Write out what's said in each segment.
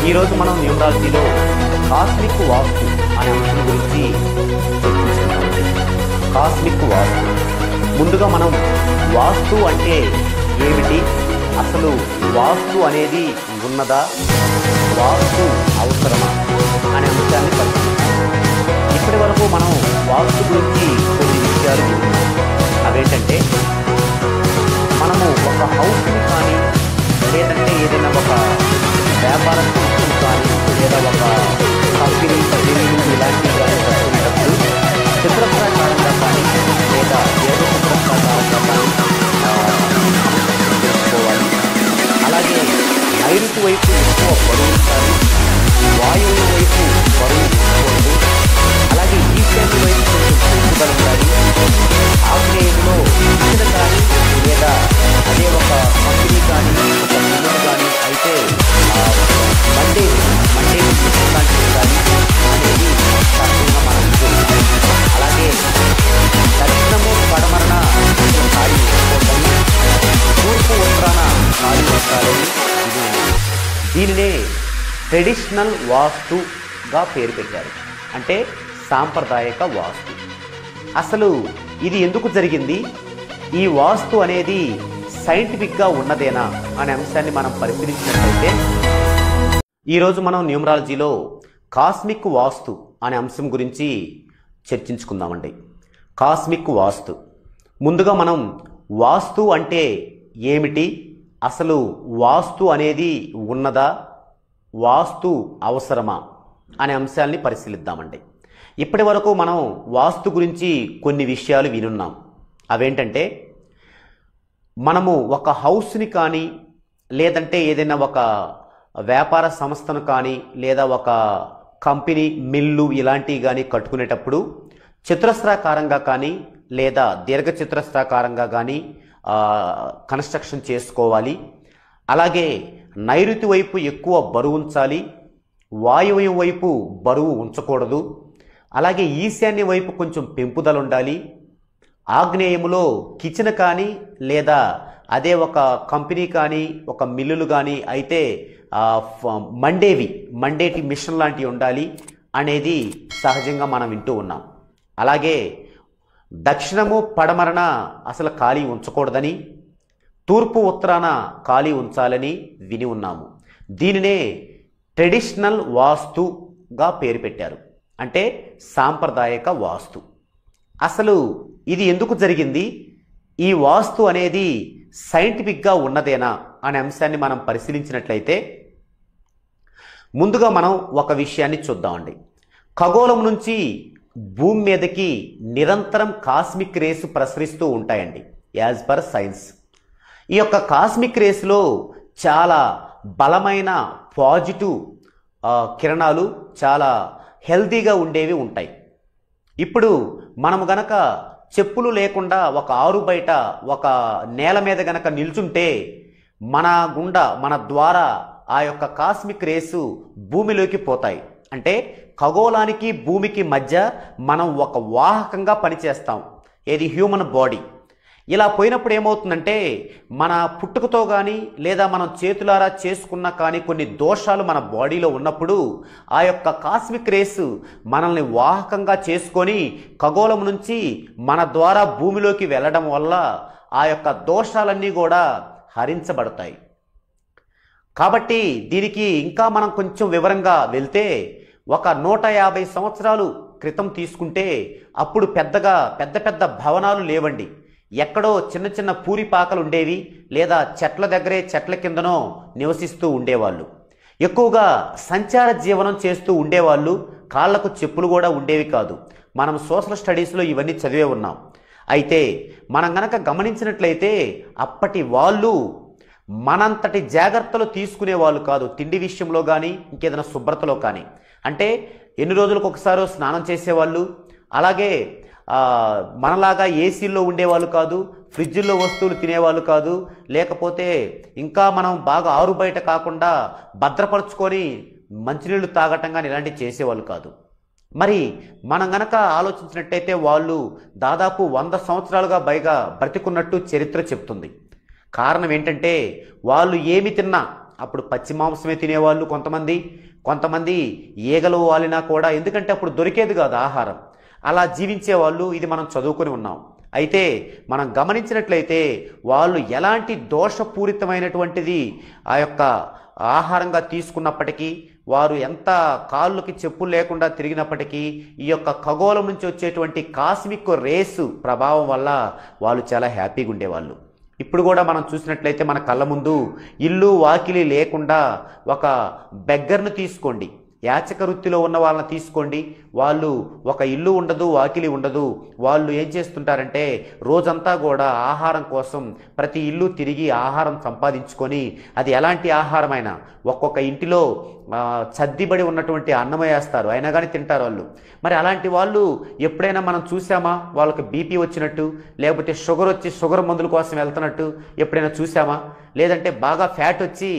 ఈరోజు మనం న్యూమరాలజీలో కాస్మిక్ వాస్తు అనే అంశం గురించి చర్చించుకుందాం. కాస్మిక్ వాస్తు. ముందుగా మనం వాస్తు అంటే ఏమిటి, అసలు వాస్తు అనేది ఉన్నదా, వాస్తు అవసరమా అనే అంశాన్ని పరిశీలిస్తాం. ఇప్పటి వరకు మనం వాస్తు గురించి కొన్ని విషయాలు విన్నాం. అవేంటంటే మనము ఒక హౌస్ని కానీ లేదంటే ఏదైనా ఒక వ్యాపార సంస్థలు కానీ లేదా ఒక కంపెనీ బిల్డింగ్ ఇలాంటివి కానీ కట్టుకునేటప్పుడు చతురస్రాకారంగా కానీ లేదా దీర్ఘచతురస్రాకారంగా కానీ చేసుకోవాలి. అలాగే నైరుతి వైపు ఎక్కువ బరువు ఉంచాలి, వాయువు వైపు బరువు ఉంచకూడదు. అలాగే ఈశాన్య వైపు కొంచెం పెంపుదల ఉండాలి. ఆగ్నేయంలో ఇచ్చిన కానీ లేదా అదే ఒక కంపెనీ కానీ ఒక బిల్డింగ్ కానీ అయితే మండే లాంటి ఉండాలి అనేది సహజంగా మనం చూస్తాం. అలాగే దక్షిణము పడమరణ ఖాళీ ఉంచుకోవద్దని, తూర్పు ఉత్తరాన ఖాళీ ఉంచాలని దీనినే ట్రెడిషనల్ వాస్తుగా పేరు పెట్టారు. అంటే సాంప్రదాయక వాస్తు. అసలు ఇది ఎందుకు జరిగింది, ఈ వాస్తు అనేది సైంటిఫిక్గా ఉన్నదేనా అనే అంశాన్ని మనం పరిశీలించినట్లయితే ఈరోజు మనం న్యూమరాలజీలో కాస్మిక్ వాస్తు అనే అంశం గురించి చర్చించుకుందామండి. కాస్మిక్ వాస్తు. ముందుగా మనం వాస్తు అంటే ఏమిటి, అసలు వాస్తు అనేది ఉన్నదా, వాస్తు అవసరమా అనే అంశాలని పరిశీలిద్దామండి. ఇప్పటి వరకు మనం వాస్తు గురించి కొన్ని విషయాలు వినున్నాం. అవేంటంటే మనము ఒక హౌస్ని కానీ లేదంటే ఏదైనా ఒక వ్యాపార సంస్థను కానీ లేదా ఒక కంపెనీ మిల్లు ఇలాంటివి కానీ కట్టుకునేటప్పుడు చతురస్రాకారంగా కానీ లేదా దీర్ఘచతురస్రాకారంగా కానీ కన్స్ట్రక్షన్ చేసుకోవాలి. అలాగే నైరుతి వైపు ఎక్కువ బరువు ఉంచాలి, వాయువ్యం వైపు బరువు ఉంచకూడదు. అలాగే ఈశాన్య వైపు కొంచెం పెంపుదల ఉండాలి. ఆగ్నేయములో కిచెన్ కానీ లేదా అదే ఒక కంపెనీ కానీ ఒక మిల్లులు కానీ అయితే మండేటి మిషన్ లాంటివి ఉండాలి అనేది సహజంగా మనం వింటూ ఉన్నాం. అలాగే దక్షిణము పడమరన అసలు ఖాళీ ఉంచకూడదని, తూర్పు ఉత్తరాన ఖాళీ ఉంచాలని విని ఉన్నాము. దీనినే ట్రెడిషనల్ వాస్తుగా పేరు పెట్టారు. అంటే సాంప్రదాయక వాస్తు. అసలు ఇది ఎందుకు జరిగింది, ఈ వాస్తు అనేది సైంటిఫిక్గా ఉన్నదేనా అనే అంశాన్ని మనం పరిశీలించినట్లయితే ముందుగా మనం ఒక విషయాన్ని చూద్దామండి. ఖగోళం నుంచి భూమి మీదకి నిరంతరం కాస్మిక్ రేస్ ప్రసరిస్తూ ఉంటాయండి యాజ్ పర్ సైన్స్. ఈ యొక్క కాస్మిక్ రేస్లో చాలా బలమైన పాజిటివ్ కిరణాలు చాలా హెల్తీగా ఉండేవి ఉంటాయి. ఇప్పుడు మనము గనక చెప్పులు లేకుండా ఒక ఆరు బయట ఒక నేల మీద గనక నిల్చుంటే మన ద్వారా ఆ యొక్క కాస్మిక్ రేసు భూమిలోకి పోతాయి. అంటే ఖగోళానికి భూమికి మధ్య మనం ఒక వాహకంగా పనిచేస్తాం, ఏది హ్యూమన్ బాడీ. ఇలా పోయినప్పుడు ఏమవుతుందంటే మన పుట్టుకతో కానీ లేదా మనం చేతులారా చేసుకున్న కానీ కొన్ని దోషాలు మన బాడీలో ఉన్నప్పుడు ఆ యొక్క కాస్మిక్ రేస్ మనల్ని వాహకంగా చేసుకొని ఖగోళం నుంచి మన ద్వారా భూమిలోకి వెళ్ళడం వల్ల ఆ యొక్క దోషాలన్నీ కూడా హరించబడతాయి. కాబట్టి దీనికి ఇంకా మనం కొంచెం వివరంగా వెళ్తే ఒక 150 సంవత్సరాలు క్రితం తీసుకుంటే అప్పుడు పెద్ద భవనాలు లేవండి. ఎక్కడో చిన్న చిన్న పూరిపాకలు ఉండేవి లేదా చెట్ల దగ్గరే చెట్ల కిందనో నివసిస్తూ ఉండేవాళ్ళు. ఎక్కువగా సంచార జీవనం చేస్తూ ఉండేవాళ్ళు. కాళ్లకు చెప్పులు కూడా ఉండేవి కాదు. మనం సోషల్ స్టడీస్లో ఇవన్నీ చదివే ఉన్నాం. అయితే మనం గనక గమనించినట్లయితే అప్పటి వాళ్ళు మనంతటి జాగ్రత్తలు తీసుకునే వాళ్ళు కాదు, తిండి విషయంలో కానీ ఇంకేదైనా శుభ్రతలో కానీ. అంటే ఎన్ని రోజులకు ఒకసారో స్నానం చేసేవాళ్ళు. అలాగే మనలాగా ఏసీల్లో ఉండేవాళ్ళు కాదు, ఫ్రిడ్జ్లో వస్తువులు తినేవాళ్ళు కాదు. లేకపోతే ఇంకా మనం బాగా ఆరు బయట కాకుండా భద్రపరుచుకొని మంచినీళ్ళు తాగటం కానీ ఇలాంటివి చేసేవాళ్ళు కాదు. మరి మనం గనక ఆలోచించినట్టయితే వాళ్ళు దాదాపు 100 సంవత్సరాలుగా పైగా బ్రతికున్నట్టు చరిత్ర చెప్తుంది. కారణం ఏంటంటే వాళ్ళు ఏమి తిన్నా అప్పుడు పచ్చి మాంసమే తినేవాళ్ళు కొంతమంది ఈగలు వాలినా కూడా, ఎందుకంటే అప్పుడు దొరికేది కాదు ఆహారం, అలా జీవించేవాళ్ళు. ఇది మనం చదువుకొని ఉన్నాం. అయితే మనం గమనించినట్లయితే వాళ్ళు ఎలాంటి దోషపూరితమైనటువంటిది ఆ యొక్క ఆహారంగా తీసుకున్నప్పటికీ, వారు ఎంత కాళ్ళకి చెప్పులు లేకుండా తిరిగినప్పటికీ, ఈ యొక్క ఖగోళం నుంచి వచ్చేటువంటి కాస్మిక్ రేసు ప్రభావం వల్ల వాళ్ళు చాలా హ్యాపీగా ఉండేవాళ్ళు. ఇప్పుడు కూడా మనం చూసినట్లయితే మన కళ్ళ ముందు ఇల్లు వాకిలి లేకుండా ఒక బెగ్గర్ను తీసుకోండి, యాచక వృత్తిలో ఉన్న వాళ్ళని తీసుకోండి. వాళ్ళు ఒక ఇల్లు ఉండదు, వాకిలి ఉండదు. వాళ్ళు ఏం చేస్తుంటారంటే రోజంతా కూడా ఆహారం కోసం ప్రతి ఇల్లు తిరిగి ఆహారం సంపాదించుకొని, అది ఎలాంటి ఆహారమైనా ఒక్కొక్క ఇంటిలో చద్దిబడి ఉన్నటువంటి అన్నం వేస్తారు, అయినా కానీ తింటారు వాళ్ళు. మరి అలాంటి వాళ్ళు ఎప్పుడైనా మనం చూసామా వాళ్ళకి బీపీ వచ్చినట్టు, లేకపోతే షుగర్ వచ్చి షుగర్ మందుల కోసం వెళ్తున్నట్టు ఎప్పుడైనా చూసామా? లేదంటే బాగా ఫ్యాట్ వచ్చి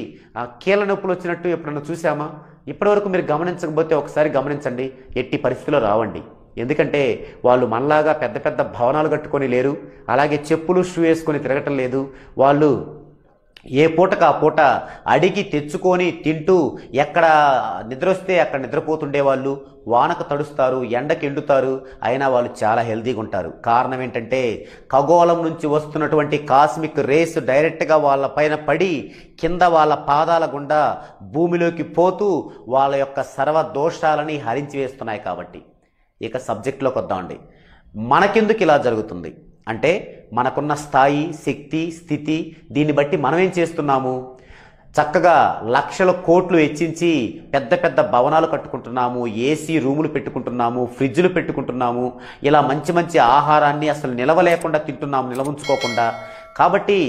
కీళ్ళ నొప్పులు వచ్చినట్టు ఎప్పుడైనా చూసామా? ఇప్పటివరకు మీరు గమనించకపోతే ఒకసారి గమనించండి. ఎట్టి పరిస్థితిలో రావండి. ఎందుకంటే వాళ్ళు మనలాగా పెద్ద పెద్ద భవనాలు కట్టుకొని లేరు, అలాగే చెప్పులు షూ వేసుకొని తిరగటం లేదు. వాళ్ళు ఏ పూటకు ఆ పూట అడిగి తెచ్చుకొని తింటూ, ఎక్కడ నిద్ర వస్తే అక్కడ నిద్రపోతుండేవాళ్ళు. వానకు తడుస్తారు, ఎండకు ఎండుతారు, అయినా వాళ్ళు చాలా హెల్తీగా ఉంటారు. కారణం ఏంటంటే ఖగోళం నుంచి వస్తున్నటువంటి కాస్మిక్ రేస్ డైరెక్ట్గా వాళ్ళ పైన పడి కింద వాళ్ళ పాదాల గుండా భూమిలోకి పోతూ వాళ్ళ యొక్క సర్వ దోషాలని హరించి వేస్తున్నాయి. కాబట్టి ఇక సబ్జెక్ట్లోకి వద్దామండి. మనకెందుకు ఇలా జరుగుతుంది అంటే, మనకున్న స్థాయి, శక్తి, స్థితి, దీన్ని బట్టి మనం ఏం చేస్తున్నాము? చక్కగా లక్షల కోట్లు వెచ్చించి పెద్ద పెద్ద భవనాలు కట్టుకుంటున్నాము, ఏసీ రూములు పెట్టుకుంటున్నాము, ఫ్రిడ్జ్లు పెట్టుకుంటున్నాము, ఇలా మంచి మంచి ఆహారాన్ని అసలు నిలవలేకుండా తింటున్నాము, నిలవుంచుకోకుండా. కాబట్టి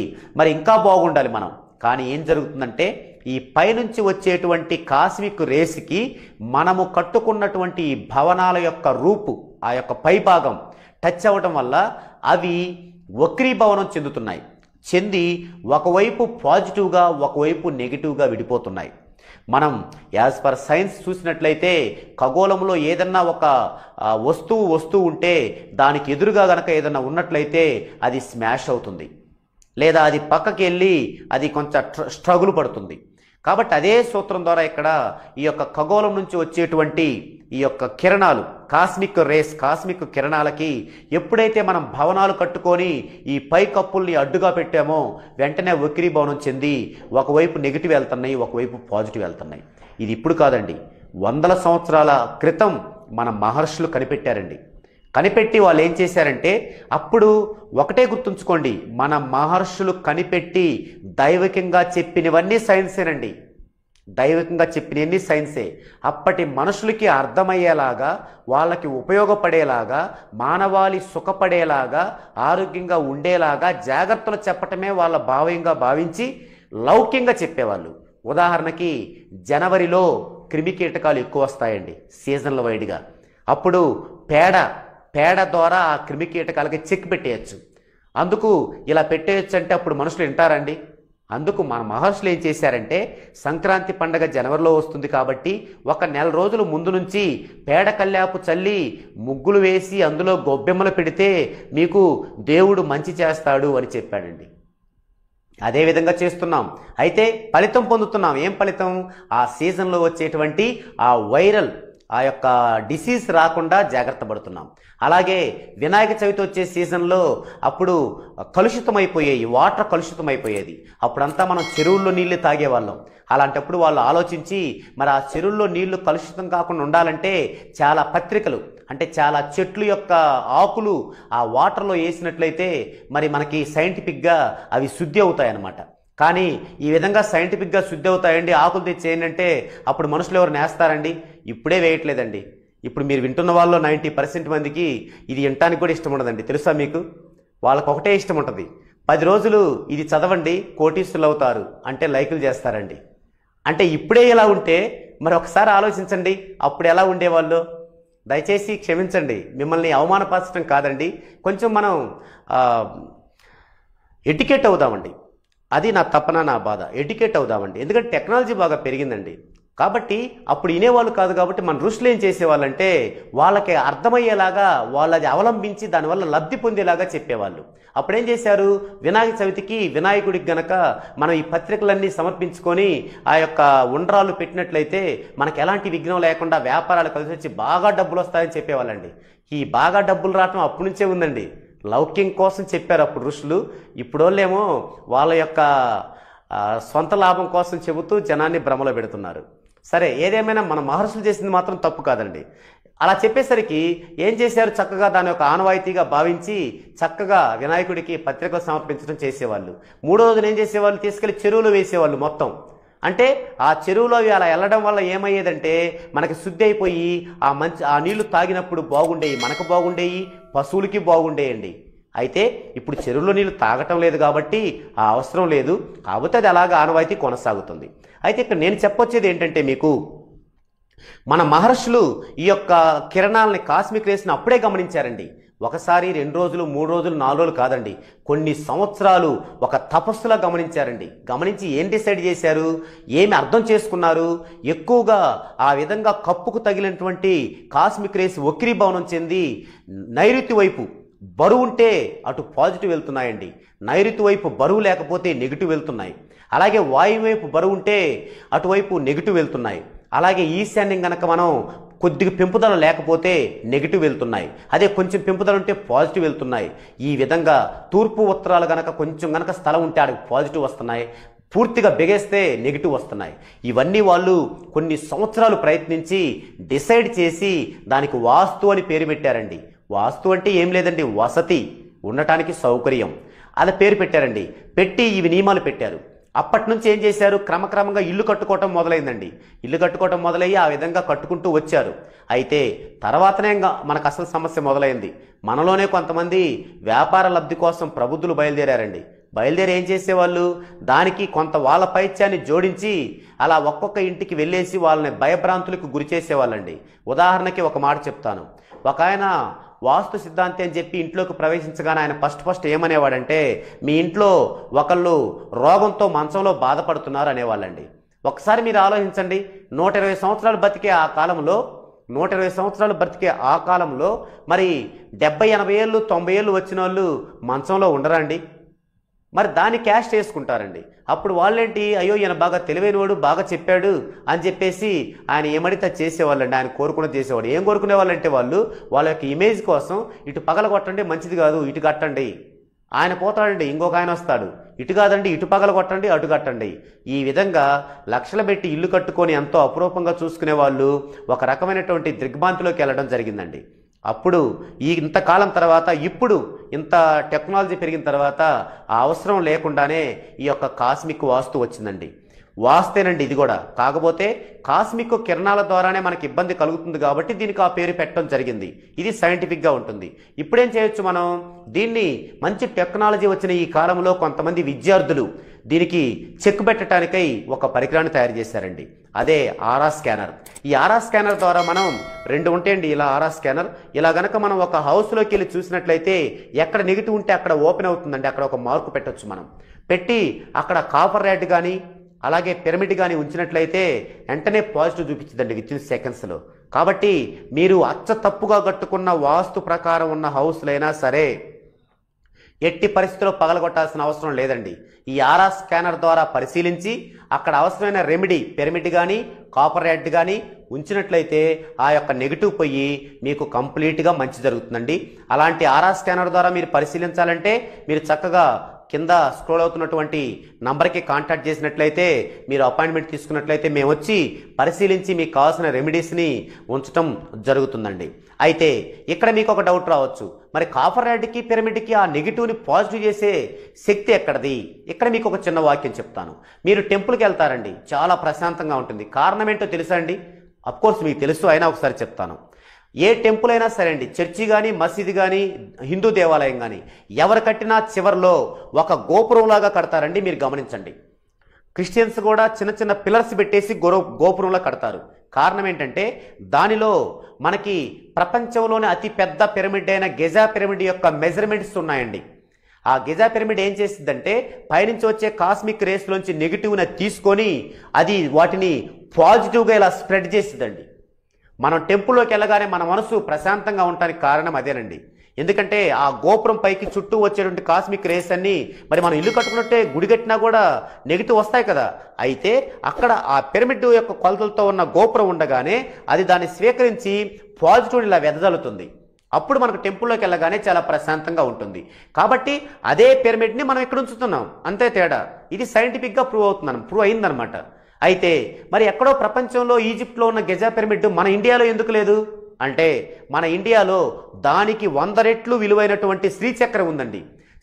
మరి ఇంకా బాగుండాలి మనం. కానీ ఏం జరుగుతుందంటే, ఈ పైనుంచి వచ్చేటువంటి కాస్మిక్ రేస్కి మనము కట్టుకున్నటువంటి ఈ భవనాల యొక్క రూపు, ఆ యొక్క పైభాగం టచ్ అవ్వటం వల్ల అవి వక్రీభవనం చెందుతున్నాయి. చెంది ఒకవైపు పాజిటివ్గా, ఒకవైపు నెగిటివ్గా విడిపోతున్నాయి. మనం యాజ్ పర్ సైన్స్ చూసినట్లయితే ఖగోళంలో ఏదన్నా ఒక వస్తువు ఉంటే దానికి ఎదురుగా గనక ఏదన్నా ఉన్నట్లయితే అది స్మాష్ అవుతుంది, లేదా అది పక్కకి వెళ్ళి అది కొంచెం స్ట్రగుల్ పడుతుంది. కాబట్టి అదే సూత్రం ద్వారా ఇక్కడ ఈ యొక్క ఖగోళం నుంచి వచ్చేటువంటి ఈ యొక్క కిరణాలు, కాస్మిక్ రేస్, కాస్మిక్ కిరణాలకి ఎప్పుడైతే మనం భవనాలు కట్టుకొని ఈ పై కప్పుల్ని అడ్డుగా పెట్టామో వెంటనే వక్రీభవనం చెంది ఒకవైపు నెగిటివ్ వెళ్తున్నాయి, ఒకవైపు పాజిటివ్ వెళ్తున్నాయి. ఇది ఇప్పుడు కాదండి, వందల సంవత్సరాల క్రితం మన మహర్షులు కనిపెట్టారండి. కనిపెట్టి వాళ్ళు ఏం చేశారంటే, అప్పుడు ఒకటే గుర్తుంచుకోండి, మన మహర్షులు కనిపెట్టి దైవికంగా చెప్పినవన్నీ సైన్సేనండి. దైవికంగా చెప్పినవన్నీ సైన్సే. అప్పటి మనుషులకి అర్థమయ్యేలాగా, వాళ్ళకి ఉపయోగపడేలాగా, మానవాళి సుఖపడేలాగా, ఆరోగ్యంగా ఉండేలాగా జాగ్రత్తలు చెప్పటమే వాళ్ళ భావించి లౌక్యంగా చెప్పేవాళ్ళు. ఉదాహరణకి జనవరిలో క్రిమికీటకాలు ఎక్కువ వస్తాయండి సీజన్ల వైడ్గా. అప్పుడు పేడ ద్వారా ఆ క్రిమికీటకాలకి చెక్ పెట్టేయచ్చు. అందుకు ఇలా పెట్టేయచ్చు అంటే అప్పుడు మనుషులు వింటారండి? అందుకు మన మహర్షులు ఏం చేశారంటే, సంక్రాంతి పండగ జనవరిలో వస్తుంది కాబట్టి ఒక నెల రోజుల ముందు నుంచి పేడ కల్లాపు చల్లి ముగ్గులు వేసి అందులో గొబ్బెమ్మలు పెడితే మీకు దేవుడు మంచి చేస్తాడు అని చెప్పాడండి. అదేవిధంగా చేస్తున్నాం. అయితే ఫలితం పొందుతున్నాం. ఏం ఫలితం? ఆ సీజన్లో వచ్చేటువంటి ఆ వైరల్, ఆ యొక్క డిసీజ్ రాకుండా జాగ్రత్త పడుతున్నాం. అలాగే వినాయక చవితి వచ్చే సీజన్లో అప్పుడు కలుషితమైపోయేవి, వాటర్ కలుషితమైపోయేది. అప్పుడంతా మనం చెరువుల్లో నీళ్లు తాగేవాళ్ళం. అలాంటప్పుడు వాళ్ళు ఆలోచించి, మరి ఆ చెరువుల్లో నీళ్లు కలుషితం కాకుండా ఉండాలంటే చాలా పత్రికలు, అంటే చాలా చెట్లు యొక్క ఆకులు ఆ వాటర్లో వేసినట్లయితే మరి మనకి సైంటిఫిక్గా అవి శుద్ధి అవుతాయన్నమాట. కానీ ఈ విధంగా సైంటిఫిక్గా శుద్ధి అవుతాయండి, ఆకులు తెచ్చేయండి అంటే అప్పుడు మనుషులు ఎవరు నేస్తారండి? ఇప్పుడే వేయట్లేదండి. ఇప్పుడు మీరు వింటున్న వాళ్ళలో 90% మందికి ఇది వినటానికి కూడా ఇష్టం ఉండదండి. తెలుసా మీకు? వాళ్ళకు ఒకటే ఇష్టం ఉంటుంది, 10 రోజులు ఇది చదవండి కోటీశ్వరులు అవుతారు అంటే లైకులు చేస్తారండి. అంటే ఇప్పుడే ఇలా ఉంటే మరి ఒకసారి ఆలోచించండి అప్పుడు ఎలా ఉండేవాళ్ళు. దయచేసి క్షమించండి, మిమ్మల్ని అవమానపరచడం కాదండి, కొంచెం మనం ఎడ్యుకేట్ అవుదామండి. అది నా తపన, నా బాధ. ఎడ్యుకేట్ అవుదామండి. ఎందుకంటే టెక్నాలజీ బాగా పెరిగిందండి. కాబట్టి అప్పుడు వినేవాళ్ళు కాదు. కాబట్టి మన ఋషులు ఏం చేసేవాళ్ళంటే వాళ్ళకి అర్థమయ్యేలాగా వాళ్ళు అది అవలంబించి దానివల్ల లబ్ధి పొందేలాగా చెప్పేవాళ్ళు. అప్పుడేం చేశారు, వినాయక చవితికి వినాయకుడికి గనక మనం ఈ పత్రికలన్నీ సమర్పించుకొని ఆ యొక్క ఉండ్రాలు పెట్టినట్లయితే మనకు ఎలాంటి విఘ్నం లేకుండా వ్యాపారాలు కలిసి వచ్చి బాగా డబ్బులు వస్తాయని చెప్పేవాళ్ళండి. ఈ బాగా డబ్బులు రావటం అప్పటి నుంచే ఉందండి. లౌక్యం కోసం చెప్పారు అప్పుడు ఋషులు. ఇప్పుడోళ్ళేమో వాళ్ళ యొక్క సొంత లాభం కోసం చెబుతూ జనాన్ని భ్రమలో పెడుతున్నారు. సరే, ఏదేమైనా మన మహర్షులు చేసింది మాత్రం తప్పు కాదండి. అలా చెప్పేసరికి ఏం చేశారు, చక్కగా దాని యొక్క ఆనవాయితీగా భావించి చక్కగా వినాయకుడికి పత్రికలు సమర్పించడం చేసేవాళ్ళు. మూడో రోజున ఏం చేసేవాళ్ళు, తీసుకెళ్లి చెరువులో వేసేవాళ్ళు మొత్తం. అంటే ఆ చెరువులో అలా వెళ్ళడం వల్ల ఏమయ్యేదంటే మనకి శుద్ధి అయిపోయి ఆ నీళ్లు తాగినప్పుడు బాగుండేవి, మనకు బాగుండేవి, పశువులకి బాగుండేయండి. అయితే ఇప్పుడు చెరువులో నీళ్ళు తాగటం లేదు కాబట్టి ఆ అవసరం లేదు, కాకపోతే అది అలాగా ఆనవాయితీ కొనసాగుతుంది. అయితే ఇక్కడ నేను చెప్పొచ్చేది ఏంటంటే మీకు, మన మహర్షులు ఈ యొక్క కిరణాలని కాస్మిక్ రేస్ని అప్పుడే గమనించారండి. ఒకసారి 2 రోజులు 3 రోజులు 4 రోజులు కాదండి, కొన్ని సంవత్సరాలు ఒక తపస్సులా గమనించారండి. గమనించి ఏం డిసైడ్ చేశారు, ఏమి అర్థం చేసుకున్నారు, ఎక్కువగా ఆ విధంగా కప్పుకు తగిలినటువంటి కాస్మిక్ రేస్ వక్రీభవనం చెంది నైరుతి వైపు బరువు ఉంటే అటు పాజిటివ్ వెళ్తున్నాయండి, నైరుతి వైపు బరువు లేకపోతే నెగిటివ్ వెళ్తున్నాయి. అలాగే వాయువు వైపు బరువు ఉంటే అటువైపు నెగిటివ్ వెళ్తున్నాయి. అలాగే ఈశాన్యం గనక మనం కొద్దిగా పెంపుదల లేకపోతే నెగిటివ్ వెళ్తున్నాయి, అదే కొంచెం పెంపుదల ఉంటే పాజిటివ్ వెళ్తున్నాయి. ఈ విధంగా తూర్పు ఉత్తరాలు గనక కొంచెం గనక స్థలం ఉంటే ఆడికి పాజిటివ్ వస్తున్నాయి, పూర్తిగా బిగేస్తే నెగిటివ్ వస్తున్నాయి. ఇవన్నీ వాళ్ళు కొన్ని సంవత్సరాలు ప్రయత్నించి డిసైడ్ చేసి దానికి వాస్తు అని పేరు పెట్టారండి. వాస్తు అంటే ఏం లేదండి, వసతి, ఉండటానికి సౌకర్యం, అది పేరు పెట్టారండి. పెట్టి ఇవి నియమాలు పెట్టారు. అప్పటి నుంచి ఏం చేశారు, క్రమక్రమంగా ఇల్లు కట్టుకోవటం మొదలైందండి. ఇల్లు కట్టుకోవటం మొదలయ్యి ఆ విధంగా కట్టుకుంటూ వచ్చారు. అయితే తర్వాతనే మనకు అసలు సమస్య మొదలైంది. మనలోనే కొంతమంది వ్యాపార లబ్ధి కోసం ప్రబుద్ధులు బయలుదేరారండి. బయలుదేరి ఏం చేసేవాళ్ళు, దానికి కొంత వాళ్ళ పైత్యాన్ని జోడించి అలా ఒక్కొక్క ఇంటికి వెళ్ళేసి వాళ్ళని భయభ్రాంతులకు గురి చేసేవాళ్ళండి. ఉదాహరణకి ఒక మాట చెప్తాను. ఒక ఆయన వాస్తు సిద్ధాంతి అని చెప్పి ఇంట్లోకి ప్రవేశించగానే ఆయన ఫస్ట్ ఏమనేవాడంటే, మీ ఇంట్లో ఒకళ్ళు రోగంతో మంచంలో బాధపడుతున్నారు అనేవాళ్ళండి. ఒకసారి మీరు ఆలోచించండి, 120 సంవత్సరాలు బతికే ఆ కాలంలో 120 సంవత్సరాలు బ్రతికే ఆ కాలంలో మరి 70, 80 ఏళ్ళు 90 ఏళ్ళు వచ్చిన వాళ్ళు మంచంలో ఉండరండి. మరి దాన్ని క్యాష్ చేసుకుంటారండి. అప్పుడు వాళ్ళేంటి, అయ్యో ఈయన బాగా తెలివైనవాడు, బాగా చెప్పాడు అని చెప్పేసి ఆయన ఏమడితే చేసేవాళ్ళండి. ఆయన కోరుకున్నది చేసేవాడు. ఏం కోరుకునే వాళ్ళంటే వాళ్ళు వాళ్ళ యొక్క ఇమేజ్ కోసం ఇటు పగల కొట్టండి మంచిది కాదు, ఇటు కట్టండి, ఆయన పోతాడండి ఇంకొక ఆయన వస్తాడు, ఇటు కాదండి ఇటు పగల కొట్టండి అటు కట్టండి. ఈ విధంగా లక్షలు పెట్టి ఇల్లు కట్టుకొని ఎంతో అపురూపంగా చూసుకునే వాళ్ళు ఒక రకమైనటువంటి దిగ్భ్రాంతిలోకి వెళ్ళడం జరిగిందండి. అప్పుడు ఇంతకాలం తర్వాత ఇప్పుడు ఇంత టెక్నాలజీ పెరిగిన తర్వాత ఆ అవసరం లేకుండానే ఈ యొక్క కాస్మిక్ వాస్తు వచ్చిందండి. వాస్తేనండి ఇది కూడా. కాకపోతే కాస్మిక్ కిరణాల ద్వారానే మనకి ఇబ్బంది కలుగుతుంది కాబట్టి దీనికి ఆ పేరు పెట్టడం జరిగింది. ఇది సైంటిఫిక్గా ఉంటుంది. ఇప్పుడేం చేయొచ్చు మనం, దీన్ని మంచి టెక్నాలజీ వచ్చిన ఈ కాలంలో కొంతమంది విద్యార్థులు దీనికి చెక్ పెట్టడానికై ఒక పరికరాన్ని తయారు చేశారండి. అదే ఆరా స్కానర్. ఈ ఆరా స్కానర్ ద్వారా మనం 2 ఉంటాయండి. ఇలా ఆరా స్కానర్ ఇలా గనక మనం ఒక హౌస్లోకి వెళ్ళి చూసినట్లయితే ఎక్కడ నెగిటివ్ ఉంటే అక్కడ ఓపెన్ అవుతుందండి. అక్కడ ఒక మార్కు పెట్టచ్చు. మనం పెట్టి అక్కడ కాపర్ ర్యాడ్ కానీ అలాగే పిరమిడ్ కానీ ఉంచినట్లయితే వెంటనే పాజిటివ్ చూపించిందండి విత్ ఇన్ సెకండ్స్లో. కాబట్టి మీరు అచ్చ తప్పుగా కట్టుకున్న వాస్తు ప్రకారం ఉన్న హౌస్లైనా సరే ఎట్టి పరిస్థితుల్లో పగలగొట్టాల్సిన అవసరం లేదండి. ఈ ఆరా స్కానర్ ద్వారా పరిశీలించి అక్కడ అవసరమైన రెమెడీ పిరమిడ్ కానీ కాపర్ ర్యాడ్ కానీ ఉంచినట్లయితే ఆ యొక్క నెగిటివ్ పోయి మీకు కంప్లీట్గా మంచి జరుగుతుందండి. అలాంటి ఆరా స్కానర్ ద్వారా మీరు పరిశీలించాలంటే మీరు చక్కగా కింద స్క్రోల్ అవుతున్నటువంటి నంబర్కి కాంటాక్ట్ చేసినట్లయితే మీరు అపాయింట్మెంట్ తీసుకున్నట్లయితే మేము వచ్చి పరిశీలించి మీకు కావాల్సిన రెమెడీస్ని ఉంచడం జరుగుతుందండి. అయితే ఇక్కడ మీకు ఒక డౌట్ రావచ్చు, మరి కాపర్ ర్యాడ్కి పిరమిడ్కి ఆ నెగిటివ్ని పాజిటివ్ చేసే శక్తి ఎక్కడది? ఇక్కడ మీకు ఒక చిన్న వాక్యం చెప్తాను. మీరు టెంపుల్కి వెళ్తారండి, చాలా ప్రశాంతంగా ఉంటుంది. కారణం ఏంటో తెలుసా అండి? అఫ్కోర్స్ మీకు తెలుసు, అయినా ఒకసారి చెప్తాను. ఏ టెంపుల్ అయినా సరే అండి, చర్చి కానీ మసీదు కానీ హిందూ దేవాలయం కానీ ఎవరు కట్టినా చివరిలో ఒక గోపురంలాగా కడతారండి. మీరు గమనించండి. క్రిస్టియన్స్ కూడా చిన్న చిన్న పిల్లర్స్ పెట్టేసి గోపురంలా కడతారు. కారణం ఏంటంటే దానిలో మనకి ప్రపంచంలోనే అతి పెద్ద పిరమిడ్ అయిన గిజా పిరమిడ్ యొక్క మెజర్మెంట్స్ ఉన్నాయండి. ఆ గిజా పిరమిడ్ ఏం చేస్తుందంటే పైనుంచి వచ్చే కాస్మిక్ రేస్లోంచి నెగిటివ్ని తీసుకొని అది వాటిని పాజిటివ్గా ఇలా స్ప్రెడ్ చేస్తుందండి. మనం టెంపుల్లోకి వెళ్ళగానే మన మనసు ప్రశాంతంగా ఉండడానికి కారణం అదేనండి. ఎందుకంటే ఆ గోపురం పైకి చుట్టూ వచ్చేటువంటి కాస్మిక్ రేస్ అన్ని మరి మనం ఇల్లు కట్టుకున్నట్టే గుడి కట్టినా కూడా నెగిటివ్ వస్తాయి కదా. అయితే అక్కడ ఆ పిరమిడ్ యొక్క కొలతలతో ఉన్న గోపురం ఉండగానే అది దాన్ని స్వీకరించి పాజిటివ్ ఇలా వెదజల్లుతుంది. అప్పుడు మనకు టెంపుల్లోకి వెళ్ళగానే చాలా ప్రశాంతంగా ఉంటుంది. కాబట్టి అదే పిరమిడ్ని మనం ఇక్కడ ఉంచుతున్నాం, అంతే తేడా. ఇది సైంటిఫిక్గా ప్రూవ్ అయిందనమాట. అయితే మరి ఎక్కడో ప్రపంచంలో ఈజిప్ట్లో ఉన్న గిజా పిరమిడ్ మన ఇండియాలో ఎందుకు లేదు అంటే, మన ఇండియాలో దానికి 100 రెట్లు విలువైనటువంటి శ్రీచక్రం ఉందండి.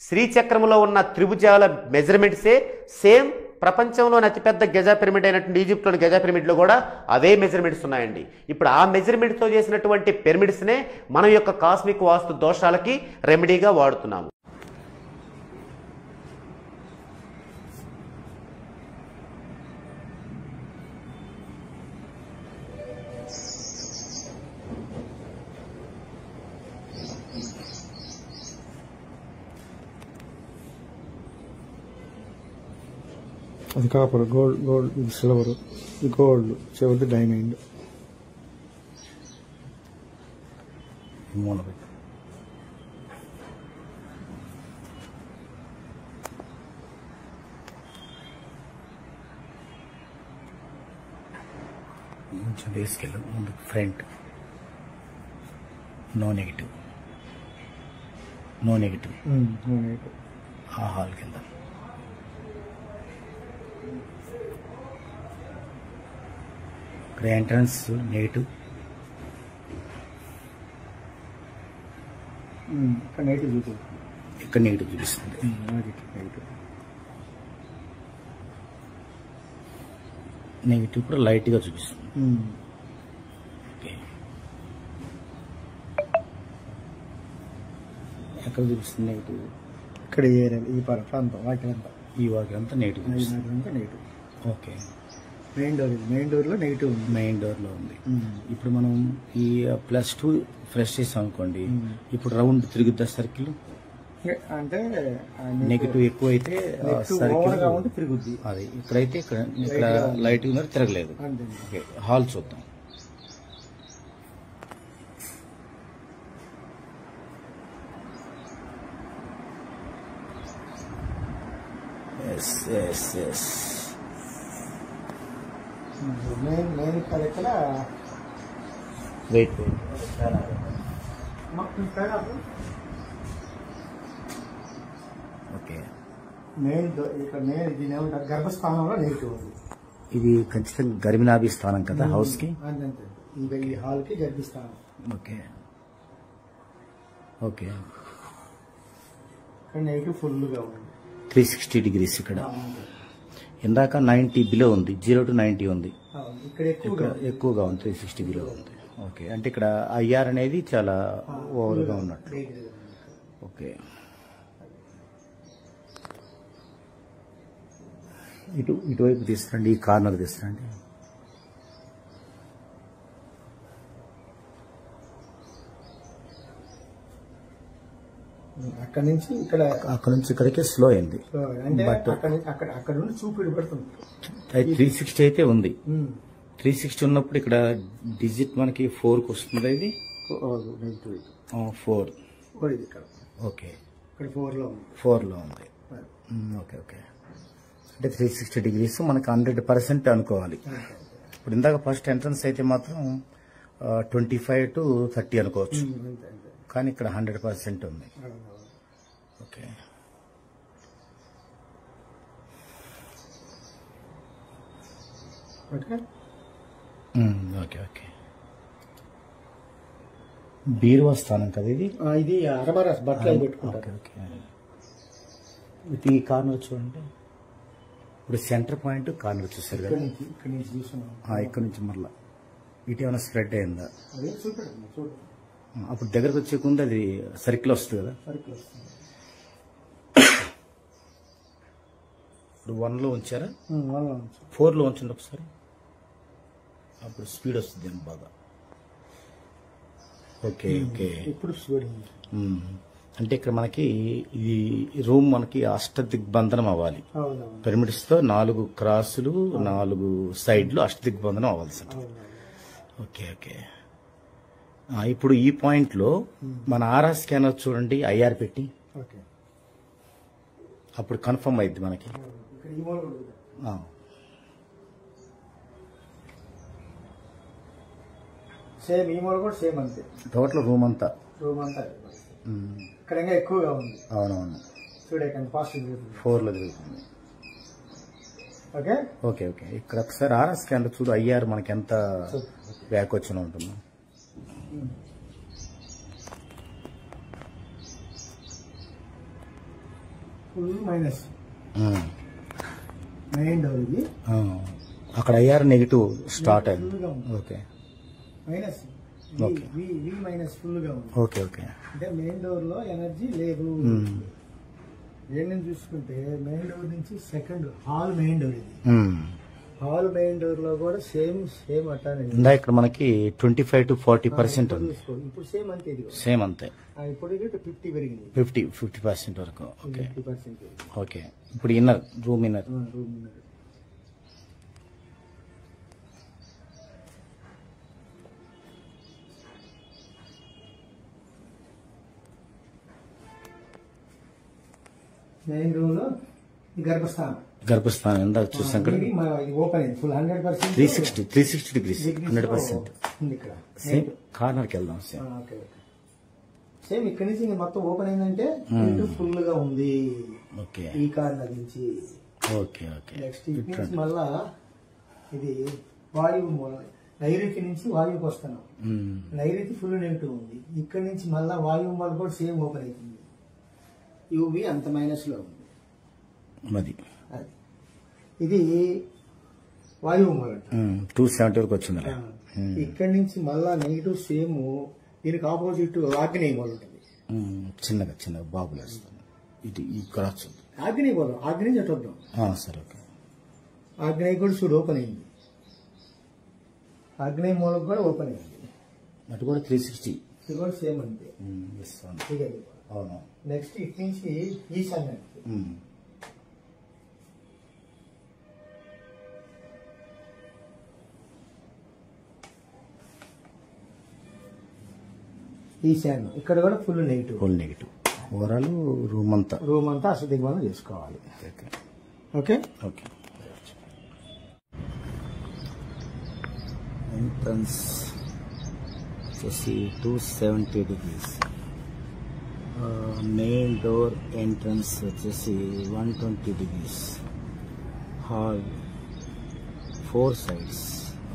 శ్రీచక్రంలో ఉన్న త్రిభుజాల మెజర్మెంట్సే సేమ్ ప్రపంచంలోని అతిపెద్ద గిజా పిరమిడ్ అయినటువంటి ఈజిప్ట్లోని గిజా పిరమిడ్లో కూడా అవే మెజర్మెంట్స్ ఉన్నాయండి. ఇప్పుడు ఆ మెజర్మెంట్తో చేసినటువంటి పిరమిడ్స్నే మన యొక్క కాస్మిక్ వాస్తు దోషాలకి రెమెడీగా వాడుతున్నాము. అది కాపర్, గోల్డ్ ఇది సిల్వర్, ఇది గోల్డ్, చివరిది డైమండ్. మూల పెట్టి కొంచెం వేసుకెళ్ళు ముందు ఫ్రంట్. నో నెగిటివ్ ఆ హాల్కి వెళ్దాం. ఇక్కడ ఎంట్రన్స్ నెగిటివ్, ఇక్కడ నెగిటివ్ చూపిస్తుంది. నెగిటివ్ కూడా లైట్గా చూపిస్తుంది. ఓకే, ఎక్కడ చూపిస్తుంది నెగిటివ్? ఇక్కడ ఈ ప్రాంతం వాకిలంతా, ఈ వాకిలంతా negative. Negative. Okay, main door లో నెగిటివ్ ఉంది. మెయిన్ డోర్ లో ఉంది. ఇప్పుడు మనం ఈ +2 ఫ్రెష్ చేసాం అనుకోండి, ఇప్పుడు రౌండ్ తిరుగుద్దా సర్కిల్? అంటే నెగిటివ్ ఎక్కువ అయితే సర్కిల్ తిరుగుద్ది. అది ఇక్కడైతే ఇక్కడ లైట్ ఉన్నారు, తిరగలేదు. ఓకే, హాల్ చూద్దాం. మెయిన్ ఇక్కడ వెయిట్ ఓకే, మెయిన్ గర్భస్థానంలో నెగిటివ్ ఉంది. ఇది ఖచ్చితంగా గర్భిణాభి స్థానం కదా హౌస్ కి. ఈ హాల్ కి గర్భిస్థానం. ఓకే ఓకే, నెగిటివ్ ఫుల్ గా ఉంది. 360 degrees ఇక్కడ. ఇందాక 90 బిలో ఉంది, 0 to 90 ఉంది. ఇక్కడ ఎక్కువగా ఉంది, 360 బిలో ఉంది. ఓకే, అంటే ఇక్కడ IR అనేది చాలా ఓవర్గా ఉన్నట్టు. ఓకే, ఇటువైపు తీసుకురండి, ఈ కార్నర్ తీసుకురండి. అక్కడ నుంచి ఇక్కడికి స్లో అయింది. బట్ అక్కడ నుండి చూపిడి పడుతుంది. 360 అయితే ఉంది. 360 ఉన్నప్పుడు ఇక్కడ డిజిట్ మనకి 4కి వస్తుంది. ఇది 4. ఓకే, ఇక్కడ 4లో ఉంది. ఓకే ఓకే, అంటే 360 degrees మనకి 100% అనుకోవాలి. ఇప్పుడు ఇందాక ఫస్ట్ ఎంట్రన్స్ అయితే మాత్రం 25 to 30 అనుకోవచ్చు, కానీ ఇక్కడ 100% ఉంది. ఓకే, ఓకే ఓకే, బీరువా స్థానం కదా ఇది. ఇది అరమర బట్టలు పెట్టుకుంటారు. ఓకే, ఈ కార్నర్ చూడండి. ఇప్పుడు సెంటర్ పాయింట్ కార్నర్ చూసారు కదా, ఇక్కడ నుంచి మరలా ఇటు ఏమైనా స్ప్రెడ్ అయిందా? అప్పుడు దగ్గరకు వచ్చే ముందు అది సర్కిల్ వస్తుంది కదా. ఇప్పుడు 1లో ఉంచారా? 4లో ఉంచండి ఒకసారి, అప్పుడు స్పీడ్ వస్తుంది అని బాగా. ఓకే ఓకే, ఇప్పుడు స్పీడ్ అంటే ఇక్కడ మనకి ఈ రూమ్ మనకి అష్టదిగ్బంధనం అవ్వాలి. అవునవును. పిరమిడ్స్ తో 4 క్రాసులు 4 సైడ్లు అష్టదిగ్బంధనం అవ్వాల్సి ఉంటుంది. Okay okay. ఇప్పుడు ఈ పాయింట్ లో మన ఆర్ఆర్ స్కానర్ చూడండి, ఐఆర్ పెట్టి ఓకే. అప్పుడు కన్ఫర్మ్ అయింది మనకి. ఇక్కడ ఈ మూల కూడా ఉంది. సేమ్ ఈ మూల కూడా సేమ్ అంతే. టోటల్ రూమ్ అంతా ఇక్కడ ఇంకా ఎక్కువగా ఉంది. అవునవును. చూడే పాజిటివ్ 4 లో తిరుగుతుంది. Okay okay okay. ఇక్కడ ఒకసారి ఆర్ఆర్ స్కాన్ లో చూడు, ఐఆర్ మనకి ఎంత బ్యాక్ వచ్చిన ఉంటుంది. ఫుల్ మైనస్ మెయిన్ డోర్ ఇది. అక్కడ ఐఆర్ నెగిటివ్ స్టార్ట్ అయింది. Okay minus okay. V minus full గా ఉంది. Okay okay. అంటే మెయిన్ డోర్ లో ఎనర్జీ లేదు. ఏం చూసుకుంటే మెయిన్ డోర్ నుంచి సెకండ్ హాల్ మెయిన్ డోర్ ఇది. హాల్ మెయిన్ డోర్ లో కూడా సేమ్ అట్లానే ఇందా ఇక్కడ మనకి 25 to 40% ఉంది. ఇప్పుడు సేమ్ అంతే ఇది. సేమ్ అంతే. ఇప్పుడు 50 పెరిగింది. 50% వరకు. ఓకే 50%. ఓకే. ఇప్పుడు inner room inner. Main room లో గర్భస్థానం ఇందాక చూసాం కదా, ఓపెన్ అయింది ఫుల్ 100%. 360 degrees 100%. ఇక్కడ సేమ్ కార్నర్ కి వెళ్దాం. సేమ్ ఇక్కడ నుంచి మొత్తం ఓపెన్ అయిందంటే ఫుల్ గా ఉంది. ఓకే. ఈ కార్నర్ నుంచి. Okay okay. నెక్స్ట్ ఇటు నుంచి మళ్ళా ఇది వాయువు మూలం. నైరుతి నుంచి వాయువుకి వస్తున్నాం. నైరుతి ఫుల్ నెగిటివ్ ఉంది. ఇక్కడ నుంచి మళ్ళా వాయువు మూలం కూడా సేమ్ ఓపెన్ అవుతుంది. యూవి అంత మైనస్ లో ఉంది. అది ఇది వాయువు మూలం 270 వరకు వచ్చింది. ఇక్కడి నుంచి మళ్ళా నెగిటివ్ సేమ్. దీనికి ఆపోజిట్ ఆగ్నేయ మూలం ఉంటుంది. చిన్నగా బాబులు వేస్తుంది. ఇది ఇక్కడ వస్తుంది ఆగ్నేయ మూలం. ఆగ్నేయ చెట్టు వద్దాం. సరే ఓకే. ఆగ్నేయ కూడా చూడు ఓపెన్ అయింది. ఆగ్నేయ మూలం కూడా ఓపెన్ అయింది. అటు కూడా 360. ఇది కూడా సేమ్ అంతే. అవును. నెక్స్ట్ ఇటు నుంచి ఈశాన్యానికి. ఈశాన్యం ఇక్కడ కూడా ఫుల్ నెగిటివ్. ఓవరాల్ రూమ్ అంతా అష్టదిగ్బంధనం చేసుకోవాలి. Okay okay. ఎంట్రన్స్ వచ్చేసి 270 degrees. మెయిన్ డోర్ ఎంట్రన్స్ వచ్చేసి 120 degrees. హాల్ 4 sides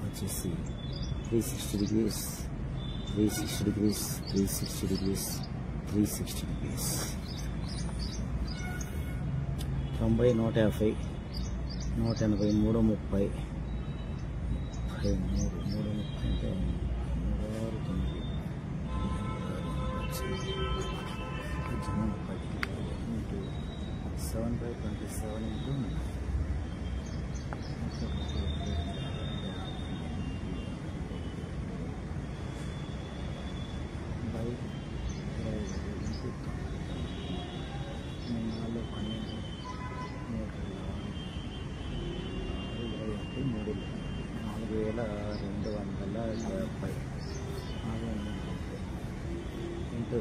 వచ్చేసి 360 degrees, 360 degrees, 360 degrees, 360 degrees. 90, 150, 180, 330, 330 అంటే 7/27 into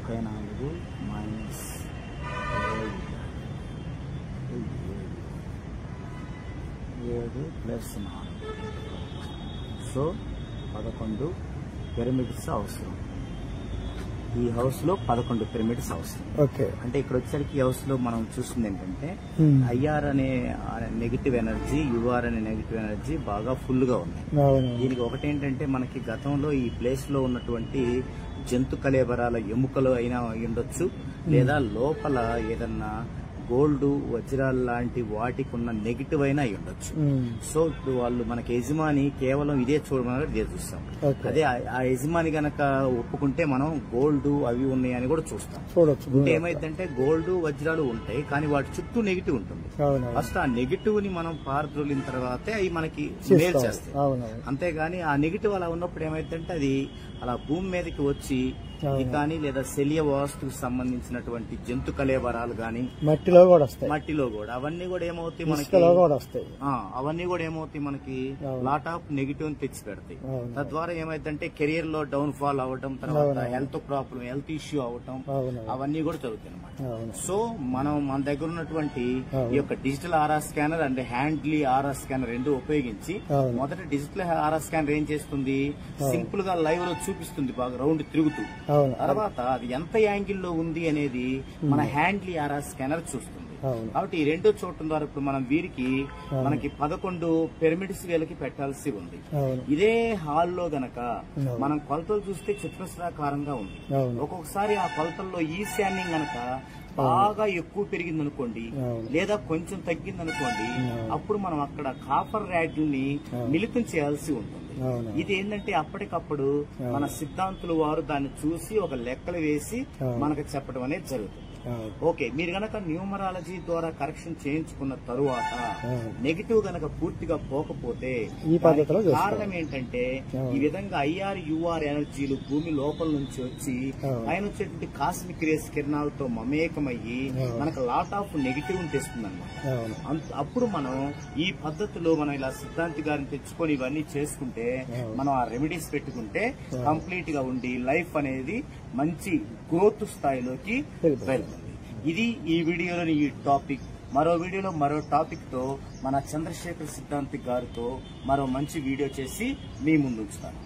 34 minus 7 plus 4. So 11 pyramids అవసరం. ఈ హౌస్ లో 11 పిరమిడ్స్ అవసరం. ఓకే. అంటే ఇక్కడ వచ్చేసరికి ఈ హౌస్ లో మనం చూస్తుంది ఏంటంటే ఐఆర్ అనే నెగిటివ్ ఎనర్జీ, యుఆర్ అనే నెగిటివ్ ఎనర్జీ బాగా ఫుల్ గా ఉన్నాయి. దీనికి ఒకటి ఏంటంటే మనకి గతంలో ఈ ప్లేస్ లో ఉన్నటువంటి జంతు కళేబరాల ఎముకలు అయినా ఉండొచ్చు, లేదా లోపల ఏదన్నా గోల్డ్ వజ్రాలు లాంటి వాటికి ఉన్న నెగిటివ్ అయినా అయి ఉండొచ్చు. సో ఇప్పుడు వాళ్ళు మనకి యజమాని కేవలం ఇదే చూడమని ఇదే చూస్తాం. అదే ఆ యజమాని గనక ఒప్పుకుంటే మనం గోల్డ్ అవి ఉన్నాయని కూడా చూస్తాం. అంటే ఏమైందంటే గోల్డ్ వజ్రాలు ఉంటాయి కానీ వాటి చుట్టూ నెగిటివ్ ఉంటుంది. ఫస్ట్ ఆ నెగిటివ్ ని మనం పారద్రోలిన తర్వాతే అవి మనకి మేలు చేస్తాయి. అంతేగాని ఆ నెగిటివ్ అలా ఉన్నప్పుడు ఏమైందంటే అది అలా భూమి మీదకి వచ్చి ఇది కానీ లేదా శల్య వాస్తుకు సంబంధించినటువంటి జంతు కళేబరాలు గాని మట్టిలో కూడా అవన్నీ కూడా ఏమవుతాయి మనకి అవన్నీ కూడా ఏమవుతాయి మనకి లాట్ ఆఫ్ నెగిటివ్ ని తెచ్చి పెడతాయి. తద్వారా ఏమైందంటే కెరియర్ లో డౌన్ ఫాల్ అవ్వటం, తర్వాత హెల్త్ ప్రాబ్లం, హెల్త్ ఇష్యూ అవటం అవన్నీ కూడా జరుగుతాయి అన్నమాట. సో మనం మన దగ్గర ఉన్నటువంటి ఈ యొక్క digital aura scanner and handy aura scanner రెండు ఉపయోగించి మొదట డిజిటల్ ఆర్ఆ స్కానర్ ఏం చేస్తుంది, సింపుల్ గా లైవ్ లో చూపిస్తుంది బాగా రౌండ్ తిరుగుతూ. తర్వాత అది ఎంత యాంగిల్లో ఉంది అనేది మన హ్యాండ్లీ ఆర్ఆ స్కానర్ చూస్తుంది. కాబట్టి ఈ రెండో చూడటం ద్వారా ఇప్పుడు మనం వీరికి మనకి 11 పిరమిడ్ స్కేలకి పెట్టాల్సి ఉంది. ఇదే హాల్లో గనక మనం కొలతలు చూస్తే చతురస్రాకారంగా ఉంది. ఒక్కొక్కసారి ఆ కొలతల్లో ఈశాన్యం గనక బాగా ఎక్కువ పెరిగింది అనుకోండి లేదా కొంచెం తగ్గింది అనుకోండి, అప్పుడు మనం అక్కడ కాపర్ ర్యాడ్ని మిళితం చేయాల్సి ఉంటుంది. ఇది ఏంటంటే అప్పటికప్పుడు మన సిద్ధాంతులు వారు దాన్ని చూసి ఒక లెక్కలు వేసి మనకు చెప్పడం అనేది జరుగుతుంది. ఓకే, మీరు గనక న్యూమరాలజీ ద్వారా కరెక్షన్ చేయించుకున్న తరువాత నెగిటివ్ గనక పూర్తిగా పోకపోతే కారణం ఏంటంటే ఈ విధంగా ఐఆర్ యుఆర్ ఎనర్జీలు భూమి లోపల నుంచి వచ్చి పైన వచ్చేటువంటి కాస్మిక్ రేస్ కిరణాలతో మమేకమయ్యి మనకు లాట్ ఆఫ్ నెగిటివ్ తెస్తుంది అన్నమాట. అప్పుడు మనం ఈ పద్ధతిలో మనం ఇలా సిద్ధాంతి గారిని తెచ్చుకొని ఇవన్నీ చేసుకుంటే మనం ఆ రెమెడీస్ పెట్టుకుంటే కంప్లీట్ గా ఉండి లైఫ్ అనేది మంచి గ్రోత్ స్థాయిలోకి వెళ్తుంది. ఇది ఈ వీడియోలోని ఈ టాపిక్. మరో వీడియోలో మరో టాపిక్ తో మన చంద్రశేఖర్ సిద్ధాంతి గారితో మరో మంచి వీడియో చేసి మీ ముందు ఉంచుతాను.